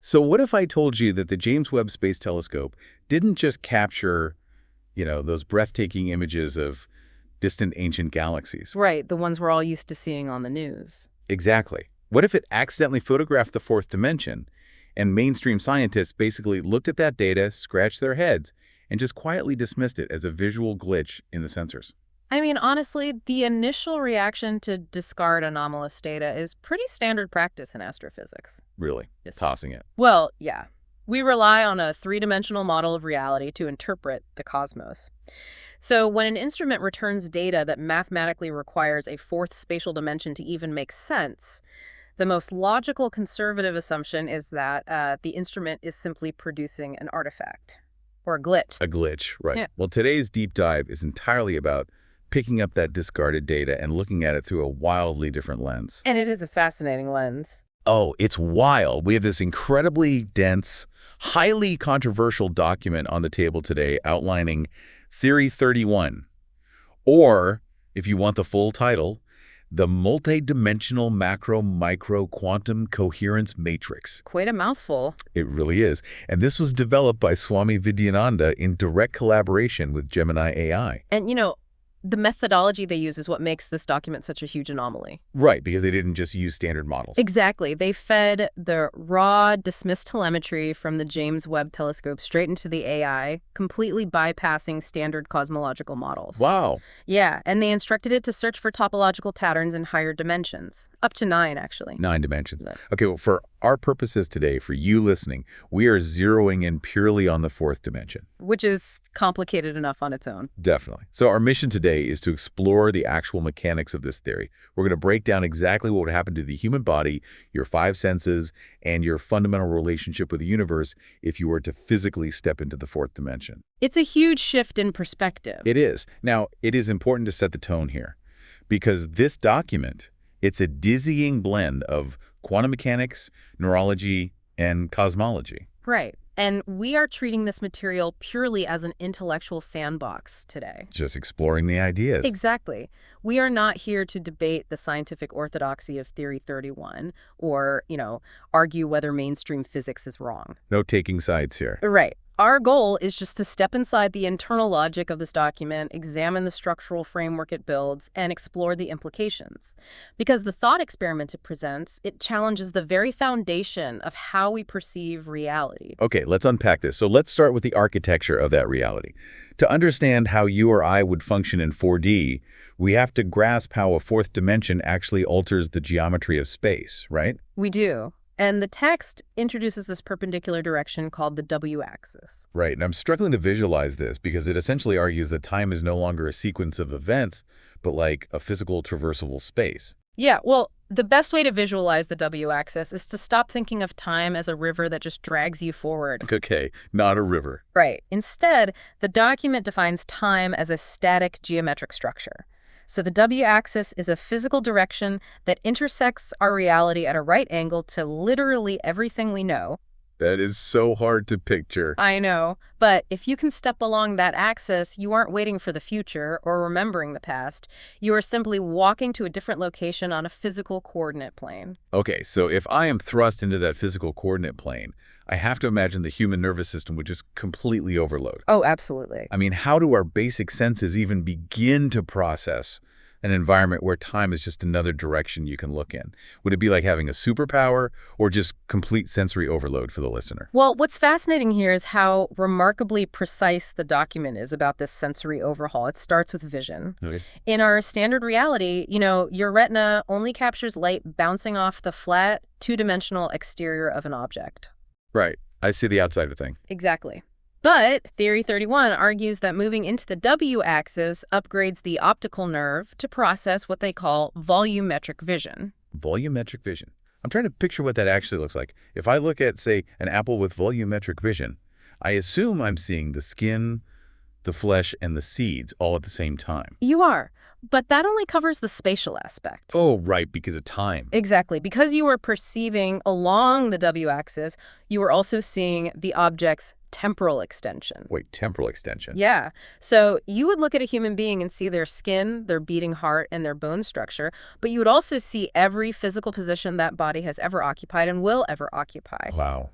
So what if I told you that the James Webb Space Telescope didn't just capture, those breathtaking images of distant ancient galaxies? Right, the ones we're all used to seeing on the news. Exactly. What if it accidentally photographed the fourth dimension, and mainstream scientists basically looked at that data, scratched their heads, and just quietly dismissed it as a visual glitch in the sensors? I mean, honestly, the initial reaction to discard anomalous data is pretty standard practice in astrophysics. Really? Tossing it. Well, yeah. We rely on a three-dimensional model of reality to interpret the cosmos. So when an instrument returns data that mathematically requires a fourth spatial dimension to even make sense, the most logical conservative assumption is that the instrument is simply producing an artifact or a glitch. A glitch, right. Yeah. Well, today's deep dive is entirely about picking up that discarded data and looking at it through a wildly different lens. And it is a fascinating lens. Oh, it's wild. We have this incredibly dense, highly controversial document on the table today outlining Theory 31, or, if you want the full title, the Multidimensional Macro-Micro Quantum Coherence Matrix. Quite a mouthful. It really is. And this was developed by Swami Vivekananda in direct collaboration with Gemini AI. And, the methodology they use is what makes this document such a huge anomaly. Right, because they didn't just use standard models. Exactly. They fed the raw, dismissed telemetry from the James Webb Telescope straight into the AI, completely bypassing standard cosmological models. Wow. Yeah, and they instructed it to search for topological patterns in higher dimensions. Up to 9, actually. 9 dimensions. Okay, well, for our purposes today, for you listening, we are zeroing in purely on the fourth dimension. Which is complicated enough on its own. Definitely. So our mission today is to explore the actual mechanics of this theory. We're going to break down exactly what would happen to the human body, your 5 senses, and your fundamental relationship with the universe if you were to physically step into the fourth dimension. It's a huge shift in perspective. It is. Now, it is important to set the tone here, because this document, it's a dizzying blend of quantum mechanics, neurology, and cosmology. Right. And we are treating this material purely as an intellectual sandbox today. Just exploring the ideas. Exactly. We are not here to debate the scientific orthodoxy of Theory 31 or, argue whether mainstream physics is wrong. No taking sides here. Right. Our goal is just to step inside the internal logic of this document, examine the structural framework it builds, and explore the implications. Because the thought experiment it presents, it challenges the very foundation of how we perceive reality. Okay, let's unpack this. So let's start with the architecture of that reality. To understand how you or I would function in 4D, we have to grasp how a fourth dimension actually alters the geometry of space, right? We do. And the text introduces this perpendicular direction called the W-axis. Right, and I'm struggling to visualize this because it essentially argues that time is no longer a sequence of events, but like a physical traversable space. Yeah, well, the best way to visualize the W-axis is to stop thinking of time as a river that just drags you forward. Okay, not a river. Right. Instead, the document defines time as a static geometric structure. So the W-axis is a physical direction that intersects our reality at a right angle to literally everything we know. That is so hard to picture. I know, but if you can step along that axis, you aren't waiting for the future or remembering the past. You are simply walking to a different location on a physical coordinate plane. Okay, so if I am thrust into that physical coordinate plane, I have to imagine the human nervous system would just completely overload. Oh, absolutely. I mean, how do our basic senses even begin to process an environment where time is just another direction you can look in? Would it be like having a superpower or just complete sensory overload for the listener? Well, what's fascinating here is how remarkably precise the document is about this sensory overhaul. It starts with vision. Okay. In our standard reality, your retina only captures light bouncing off the flat, two-dimensional exterior of an object. Right. I see the outside of the thing. Exactly. But Theory 31 argues that moving into the W-axis upgrades the optical nerve to process what they call volumetric vision. Volumetric vision. I'm trying to picture what that actually looks like. If I look at, say, an apple with volumetric vision, I assume I'm seeing the skin, the flesh, and the seeds all at the same time. You are. But that only covers the spatial aspect. Oh, right, because of time. Exactly. Because you were perceiving along the W-axis, you were also seeing the object's temporal extension. Wait, temporal extension? Yeah. So you would look at a human being and see their skin, their beating heart, and their bone structure, but you would also see every physical position that body has ever occupied and will ever occupy. Wow.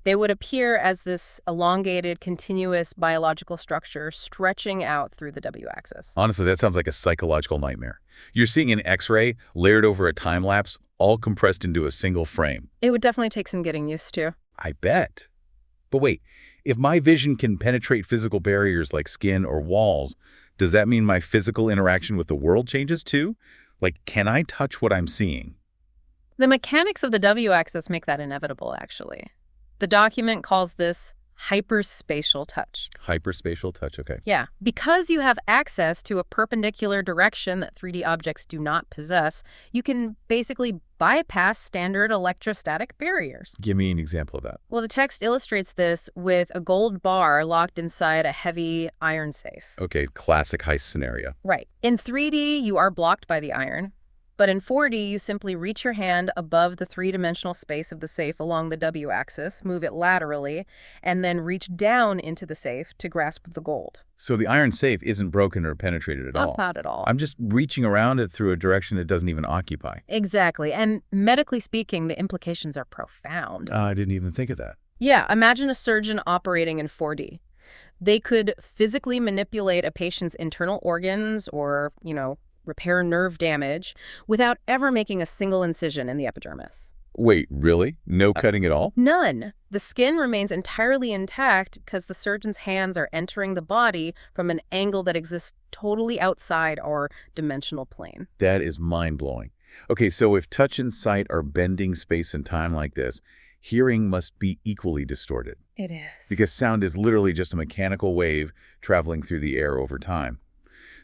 They would appear as this elongated, continuous biological structure stretching out through the W-axis. Honestly, that sounds like a psychological nightmare. You're seeing an X-ray layered over a time lapse, all compressed into a single frame. It would definitely take some getting used to. I bet. But wait, if my vision can penetrate physical barriers like skin or walls, does that mean my physical interaction with the world changes too? Like, can I touch what I'm seeing? The mechanics of the W-axis make that inevitable, actually. The document calls this hyperspatial touch. Hyperspatial touch, okay. Yeah, because you have access to a perpendicular direction that 3D objects do not possess, you can basically bypass standard electrostatic barriers. Give me an example of that. Well, the text illustrates this with a gold bar locked inside a heavy iron safe. Okay, classic heist scenario. Right. In 3D, you are blocked by the iron. But in 4D, you simply reach your hand above the three-dimensional space of the safe along the W-axis, move it laterally, and then reach down into the safe to grasp the gold. So the iron safe isn't broken or penetrated at all. Not at all. I'm just reaching around it through a direction it doesn't even occupy. Exactly. And medically speaking, the implications are profound. I didn't even think of that. Yeah, imagine a surgeon operating in 4D. They could physically manipulate a patient's internal organs or, repair nerve damage without ever making a single incision in the epidermis. Wait, really? No cutting at all? None. The skin remains entirely intact because the surgeon's hands are entering the body from an angle that exists totally outside our dimensional plane. That is mind-blowing. Okay, so if touch and sight are bending space and time like this, hearing must be equally distorted. It is. Because sound is literally just a mechanical wave traveling through the air over time.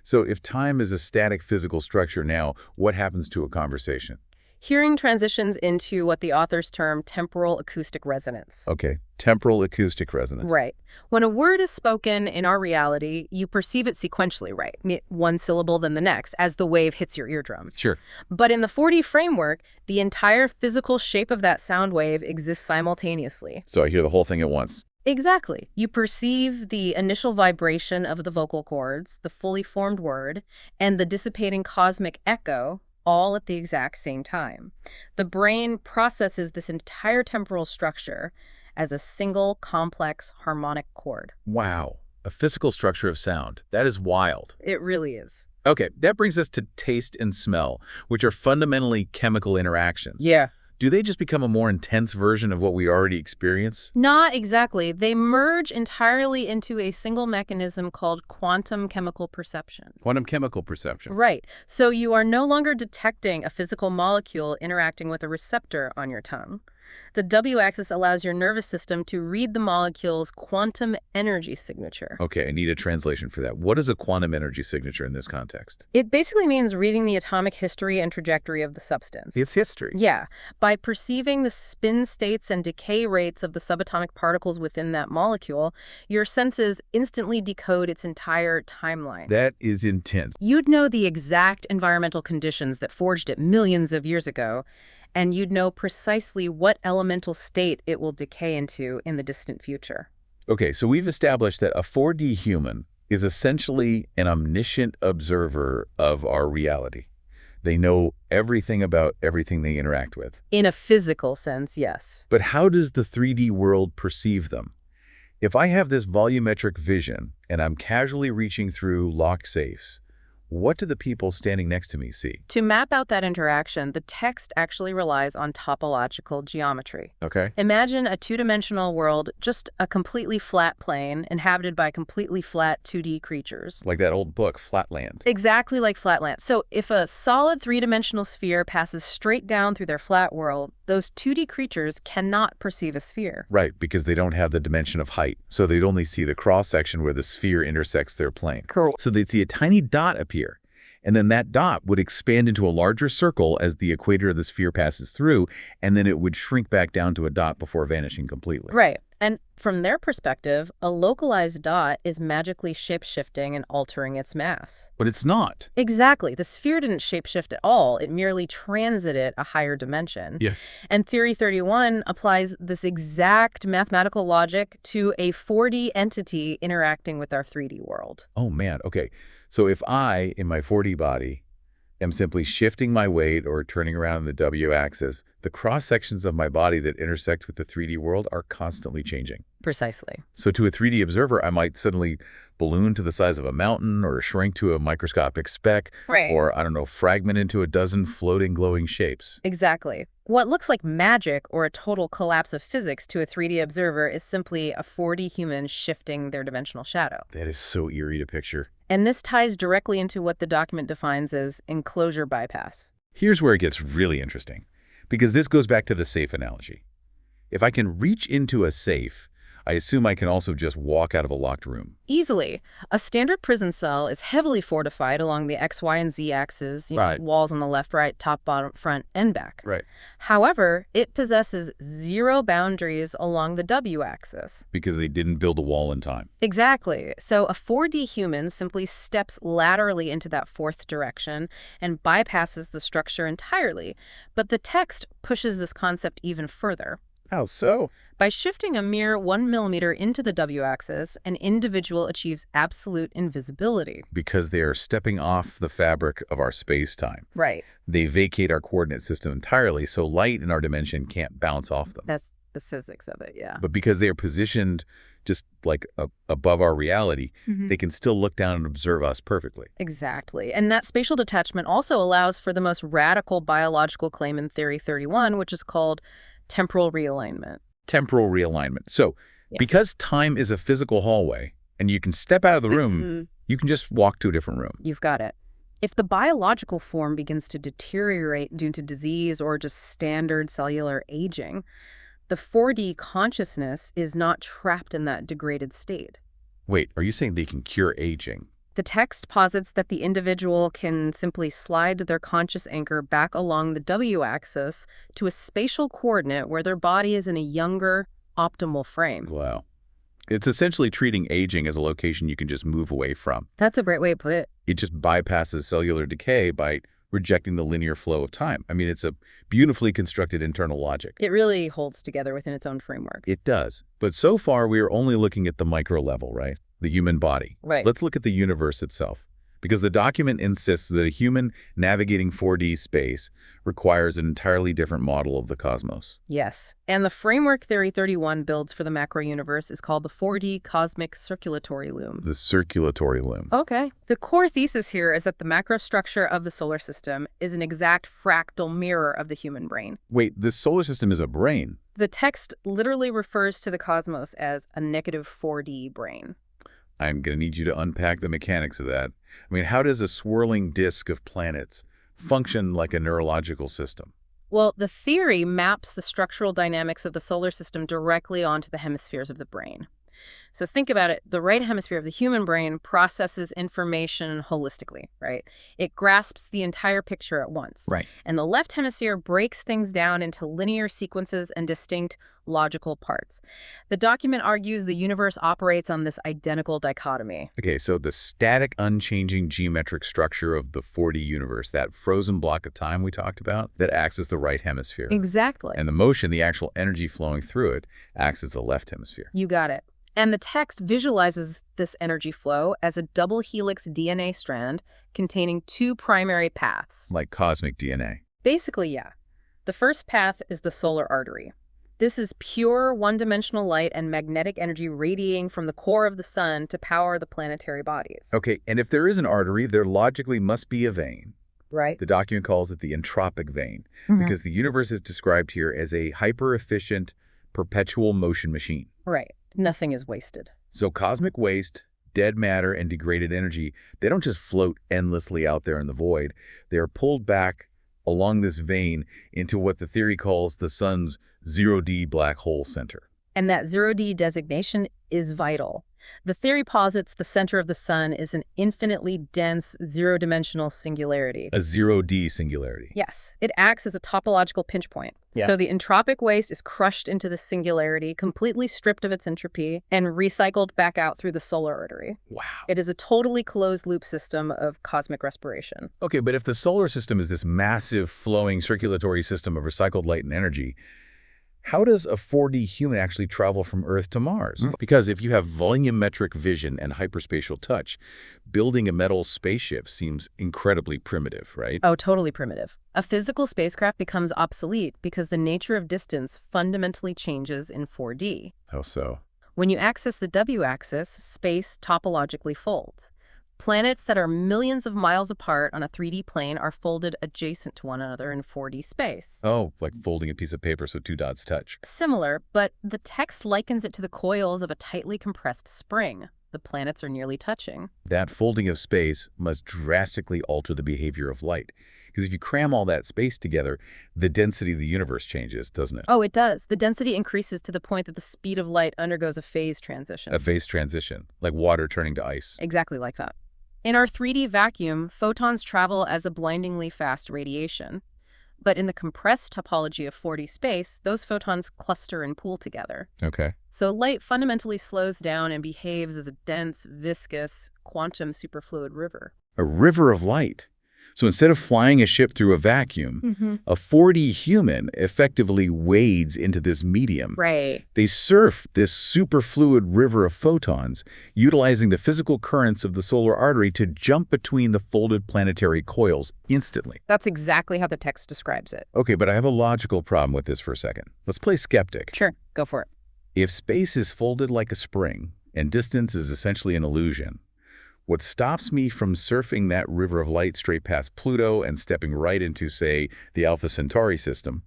So if time is a static physical structure now, what happens to a conversation? Hearing transitions into what the authors term temporal acoustic resonance. Okay, temporal acoustic resonance. Right. When a word is spoken in our reality, you perceive it sequentially, right? One syllable, then the next, as the wave hits your eardrum. Sure. But in the 4D framework, the entire physical shape of that sound wave exists simultaneously. So I hear the whole thing at once. Exactly. You perceive the initial vibration of the vocal cords, the fully formed word, and the dissipating cosmic echo, all at the exact same time. The brain processes this entire temporal structure as a single, complex, harmonic chord. Wow. A physical structure of sound. That is wild. It really is. Okay, that brings us to taste and smell, which are fundamentally chemical interactions. Yeah. Do they just become a more intense version of what we already experience? Not exactly. They merge entirely into a single mechanism called quantum chemical perception. Quantum chemical perception. Right. So you are no longer detecting a physical molecule interacting with a receptor on your tongue. The W-axis allows your nervous system to read the molecule's quantum energy signature. Okay, I need a translation for that. What is a quantum energy signature in this context? It basically means reading the atomic history and trajectory of the substance. It's history. Yeah. By perceiving the spin states and decay rates of the subatomic particles within that molecule, your senses instantly decode its entire timeline. That is intense. You'd know the exact environmental conditions that forged it millions of years ago, and you'd know precisely what elemental state it will decay into in the distant future. Okay, so we've established that a 4D human is essentially an omniscient observer of our reality. They know everything about everything they interact with. In a physical sense, yes. But how does the 3D world perceive them? If I have this volumetric vision and I'm casually reaching through locked safes, what do the people standing next to me see? To map out that interaction, the text actually relies on topological geometry. Okay. Imagine a two-dimensional world, just a completely flat plane inhabited by completely flat 2D creatures. Like that old book, Flatland. Exactly like Flatland. So if a solid three-dimensional sphere passes straight down through their flat world, those 2D creatures cannot perceive a sphere. Right, because they don't have the dimension of height. So they'd only see the cross-section where the sphere intersects their plane. Cool. So they'd see a tiny dot appear. And then that dot would expand into a larger circle as the equator of the sphere passes through, and then it would shrink back down to a dot before vanishing completely. Right. And from their perspective, a localized dot is magically shape-shifting and altering its mass. But it's not. Exactly. The sphere didn't shape-shift at all. It merely transited a higher dimension. Yeah. And Theory 31 applies this exact mathematical logic to a 4D entity interacting with our 3D world. Oh, man. Okay. So if I, in my 4D body, am simply shifting my weight or turning around in the W axis, the cross-sections of my body that intersect with the 3D world are constantly changing. Precisely. So to a 3D observer, I might suddenly balloon to the size of a mountain or shrink to a microscopic speck, Right. or, I don't know, fragment into a dozen floating glowing shapes. Exactly. What looks like magic or a total collapse of physics to a 3D observer is simply a 4D human shifting their dimensional shadow. That is so eerie to picture. And this ties directly into what the document defines as enclosure bypass. Here's where it gets really interesting, because this goes back to the safe analogy. If I can reach into a safe, I assume I can also just walk out of a locked room. Easily. A standard prison cell is heavily fortified along the X, Y, and Z axes, Right. walls on the left, right, top, bottom, front, and back. Right. However, it possesses zero boundaries along the W axis. Because they didn't build a wall in time. Exactly. So a 4D human simply steps laterally into that fourth direction and bypasses the structure entirely. But the text pushes this concept even further. How so? By shifting a mere 1 millimeter into the W-axis, an individual achieves absolute invisibility. Because they are stepping off the fabric of our space-time. Right. They vacate our coordinate system entirely, so light in our dimension can't bounce off them. That's the physics of it, yeah. But because they are positioned just like above our reality, they can still look down and observe us perfectly. Exactly. And that spatial detachment also allows for the most radical biological claim in Theory 31, which is called temporal realignment. Temporal realignment. So, because time is a physical hallway, and you can step out of the room, you can just walk to a different room. You've got it. If the biological form begins to deteriorate due to disease or just standard cellular aging, the 4D consciousness is not trapped in that degraded state. Wait, are you saying they can cure aging? The text posits that the individual can simply slide their conscious anchor back along the W-axis to a spatial coordinate where their body is in a younger, optimal frame. Wow. It's essentially treating aging as a location you can just move away from. That's a great way to put it. It just bypasses cellular decay by rejecting the linear flow of time. I mean, it's a beautifully constructed internal logic. It really holds together within its own framework. It does. But so far, we are only looking at the micro level, right? The human body. Right. Let's look at the universe itself. Because the document insists that a human navigating 4D space requires an entirely different model of the cosmos. Yes. And the framework Theory 31 builds for the macro universe is called the 4D cosmic circulatory loom. The circulatory loom. Okay. The core thesis here is that the macro structure of the solar system is an exact fractal mirror of the human brain. Wait, the solar system is a brain? The text literally refers to the cosmos as a negative 4D brain. I'm going to need you to unpack the mechanics of that. I mean, how does a swirling disk of planets function like a neurological system? Well, the theory maps the structural dynamics of the solar system directly onto the hemispheres of the brain. So think about it. The right hemisphere of the human brain processes information holistically, right? It grasps the entire picture at once. Right. And the left hemisphere breaks things down into linear sequences and distinct logical parts. The document argues the universe operates on this identical dichotomy. Okay, so the static, unchanging geometric structure of the 4D universe, that frozen block of time we talked about, that acts as the right hemisphere. Exactly. And the motion, the actual energy flowing through it, acts as the left hemisphere. You got it. And the text visualizes this energy flow as a double helix DNA strand containing two primary paths. Like cosmic DNA. Basically, yeah. The first path is the solar artery. This is pure one-dimensional light and magnetic energy radiating from the core of the sun to power the planetary bodies. Okay, and if there is an artery, there logically must be a vein. Right. The document calls it the entropic vein, because the universe is described here as a hyper-efficient, perpetual motion machine. Right. Nothing is wasted. So cosmic waste, dead matter, and degraded energy, they don't just float endlessly out there in the void. They are pulled back along this vein into what the theory calls the sun's 0D black hole center. And that 0D designation is vital. The theory posits the center of the sun is an infinitely dense, zero-dimensional singularity. A 0D singularity. Yes. It acts as a topological pinch point. Yeah. So the entropic waste is crushed into the singularity, completely stripped of its entropy, and recycled back out through the solar artery. Wow. It is a totally closed-loop system of cosmic respiration. Okay, but if the solar system is this massive, flowing, circulatory system of recycled light and energy, How does a 4D human actually travel from Earth to Mars? Because if you have volumetric vision and hyperspatial touch, building a metal spaceship seems incredibly primitive, right? Oh, totally primitive. A physical spacecraft becomes obsolete because the nature of distance fundamentally changes in 4D. How so? When you access the W-axis, space topologically folds. Planets that are millions of miles apart on a 3D plane are folded adjacent to one another in 4D space. Oh, like folding a piece of paper so two dots touch. Similar, but the text likens it to the coils of a tightly compressed spring. The planets are nearly touching. That folding of space must drastically alter the behavior of light. Because if you cram all that space together, the density of the universe changes, doesn't it? Oh, it does. The density increases to the point that the speed of light undergoes a phase transition. A phase transition, like water turning to ice. Exactly like that. In our 3D vacuum, photons travel as a blindingly fast radiation. But in the compressed topology of 4D space, those photons cluster and pool together. Okay. So light fundamentally slows down and behaves as a dense, viscous, quantum superfluid river. A river of light. So instead of flying a ship through a vacuum, a 4D human effectively wades into this medium. Right. They surf this superfluid river of photons, utilizing the physical currents of the solar artery to jump between the folded planetary coils instantly. That's exactly how the text describes it. Okay, but I have a logical problem with this for a second. Let's play skeptic. Sure, go for it. If space is folded like a spring and distance is essentially an illusion, what stops me from surfing that river of light straight past Pluto and stepping right into, say, the Alpha Centauri system?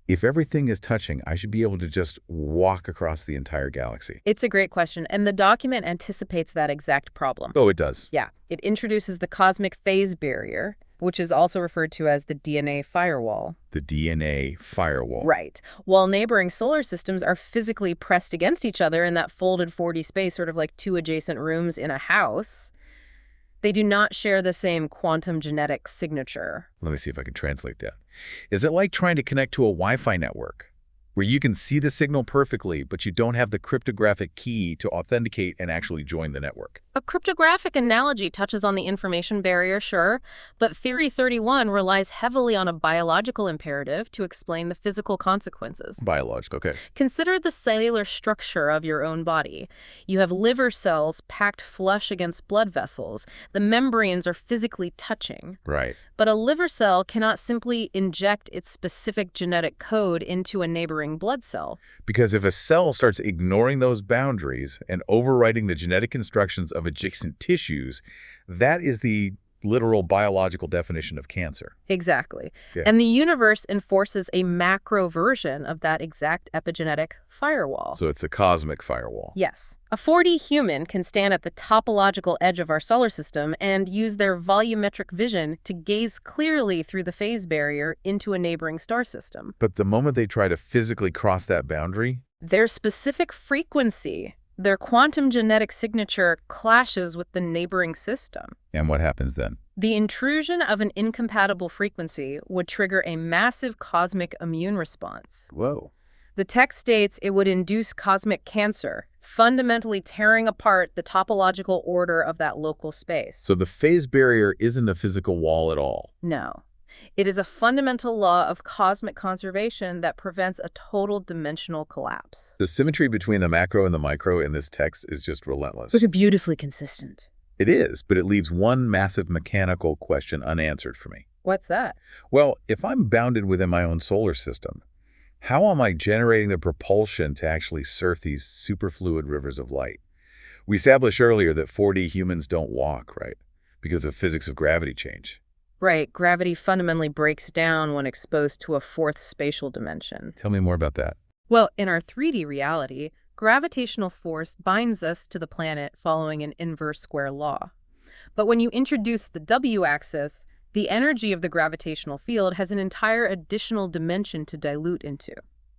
If everything is touching, I should be able to just walk across the entire galaxy. It's a great question, and the document anticipates that exact problem. Oh, it does? Yeah, it introduces the cosmic phase barrier, which is also referred to as the DNA firewall. The DNA firewall. Right. While neighboring solar systems are physically pressed against each other in that folded 4D space, sort of like two adjacent rooms in a house, they do not share the same quantum genetic signature. Let me see if I can translate that. Is it like trying to connect to a Wi-Fi network, where you can see the signal perfectly, but you don't have the cryptographic key to authenticate and actually join the network? A cryptographic analogy touches on the information barrier, sure, but Theory 31 relies heavily on a biological imperative to explain the physical consequences. Biological, okay. Consider the cellular structure of your own body. You have liver cells packed flush against blood vessels. The membranes are physically touching. Right. But a liver cell cannot simply inject its specific genetic code into a neighboring blood cell. Because if a cell starts ignoring those boundaries and overriding the genetic instructions of adjacent tissues, that is the literal biological definition of cancer. Exactly. Yeah. And the universe enforces a macro version of that exact epigenetic firewall. So it's a cosmic firewall. Yes. A 4D human can stand at the topological edge of our solar system and use their volumetric vision to gaze clearly through the phase barrier into a neighboring star system. But the moment they try to physically cross that boundary, Their specific frequency, their quantum genetic signature, clashes with the neighboring system. and what happens then? The intrusion of an incompatible frequency would trigger a massive cosmic immune response. Whoa. The text states it would induce cosmic cancer, fundamentally tearing apart the topological order of that local space. So the phase barrier isn't a physical wall at all. No. It is a fundamental law of cosmic conservation that prevents a total dimensional collapse. The symmetry between the macro and the micro in this text is just relentless. It's beautifully consistent. It is, but it leaves one massive mechanical question unanswered for me. What's that? Well, if I'm bounded within my own solar system, how am I generating the propulsion to actually surf these superfluid rivers of light? We established earlier that 4D humans don't walk, right? Because of physics of gravity change. Right, gravity fundamentally breaks down when exposed to a fourth spatial dimension. Tell me more about that. Well, in our 3D reality, gravitational force binds us to the planet following an inverse square law. But when you introduce the W-axis, the energy of the gravitational field has an entire additional dimension to dilute into.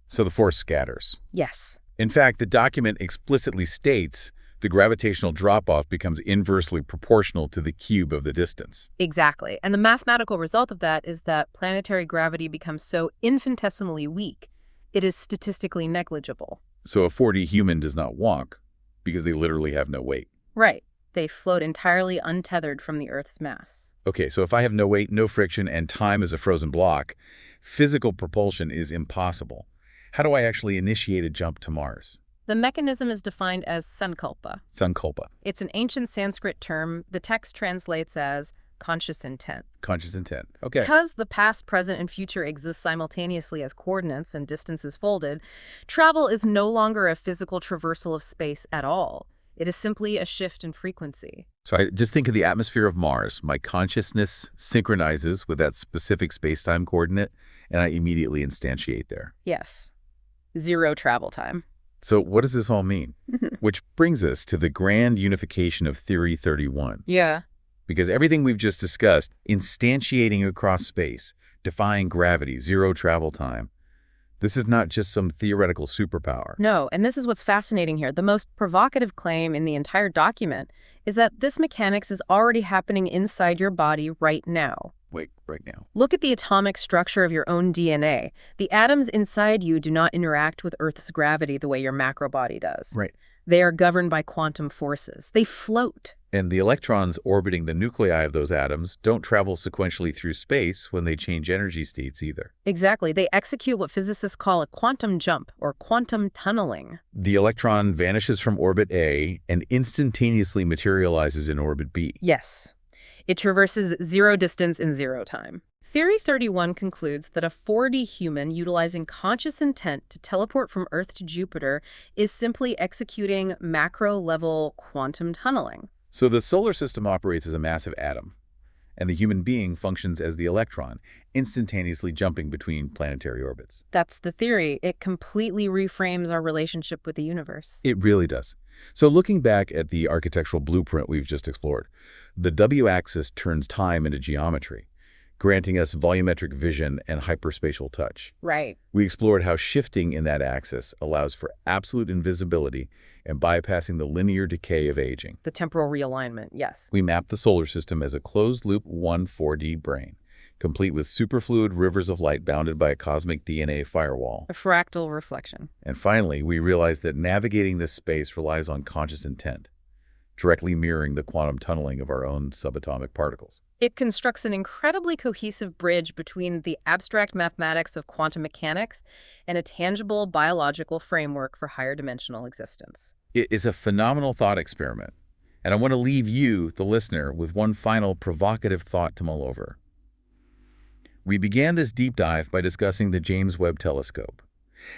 So the force scatters. Yes. In fact, the document explicitly states the gravitational drop-off becomes inversely proportional to the cube of the distance. Exactly. And the mathematical result of that is that planetary gravity becomes so infinitesimally weak, it is statistically negligible. So a 4D human does not walk because they literally have no weight. Right. They float entirely untethered from the Earth's mass. Okay, so if I have no weight, no friction, and time is a frozen block, physical propulsion is impossible. How do I actually initiate a jump to Mars? The mechanism is defined as sankalpa. Sankalpa. It's an ancient Sanskrit term. The text translates as conscious intent. Conscious intent. Okay. Because the past, present, and future exist simultaneously as coordinates and distances folded, travel is no longer a physical traversal of space at all. It is simply a shift in frequency. So I just think of the atmosphere of Mars. My consciousness synchronizes with that specific space-time coordinate, and I immediately instantiate there. Yes. Zero travel time. So what does this all mean? Which brings us to the grand unification of Theory 31. Yeah. Because everything we've just discussed, instantiating across space, defying gravity, zero travel time, this is not just some theoretical superpower. No, and this is what's fascinating here. The most provocative claim in the entire document is that this mechanics is already happening inside your body right now. Wait, right now. Look at the atomic structure of your own DNA. The atoms inside you do not interact with Earth's gravity the way your macrobody does. Right. They are governed by quantum forces. They float. And the electrons orbiting the nuclei of those atoms don't travel sequentially through space when they change energy states either. Exactly. They execute what physicists call a quantum jump or quantum tunneling. The electron vanishes from orbit A and instantaneously materializes in orbit B. Yes. It traverses zero distance in zero time. Theory 31 concludes that a 4D human utilizing conscious intent to teleport from Earth to Jupiter is simply executing macro-level quantum tunneling. So the solar system operates as a massive atom, and the human being functions as the electron, instantaneously jumping between planetary orbits. That's the theory. It completely reframes our relationship with the universe. It really does. So looking back at the architectural blueprint we've just explored, the W-axis turns time into geometry, granting us volumetric vision and hyperspatial touch. Right. We explored how shifting in that axis allows for absolute invisibility and bypassing the linear decay of aging. The temporal realignment, yes. We mapped the solar system as a closed-loop 1,4D brain, complete with superfluid rivers of light bounded by a cosmic DNA firewall. A fractal reflection. And finally, we realized that navigating this space relies on conscious intent, directly mirroring the quantum tunneling of our own subatomic particles. It constructs an incredibly cohesive bridge between the abstract mathematics of quantum mechanics and a tangible biological framework for higher dimensional existence. It is a phenomenal thought experiment, and I want to leave you, the listener, with one final provocative thought to mull over. We began this deep dive by discussing the James Webb Telescope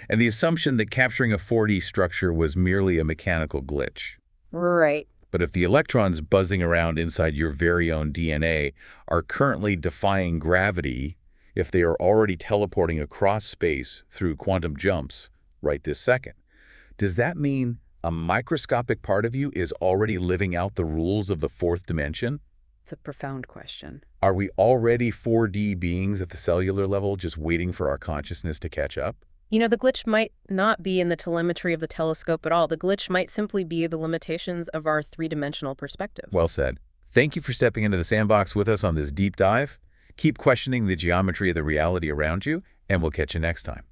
and the assumption that capturing a 4D structure was merely a mechanical glitch. Right. But if the electrons buzzing around inside your very own DNA are currently defying gravity, if they are already teleporting across space through quantum jumps right this second, does that mean a microscopic part of you is already living out the rules of the fourth dimension? It's a profound question. Are we already 4D beings at the cellular level just waiting for our consciousness to catch up? You know, the glitch might not be in the telemetry of the telescope at all. The glitch might simply be the limitations of our three-dimensional perspective. Well said. Thank you for stepping into the sandbox with us on this deep dive. Keep questioning the geometry of the reality around you, and we'll catch you next time.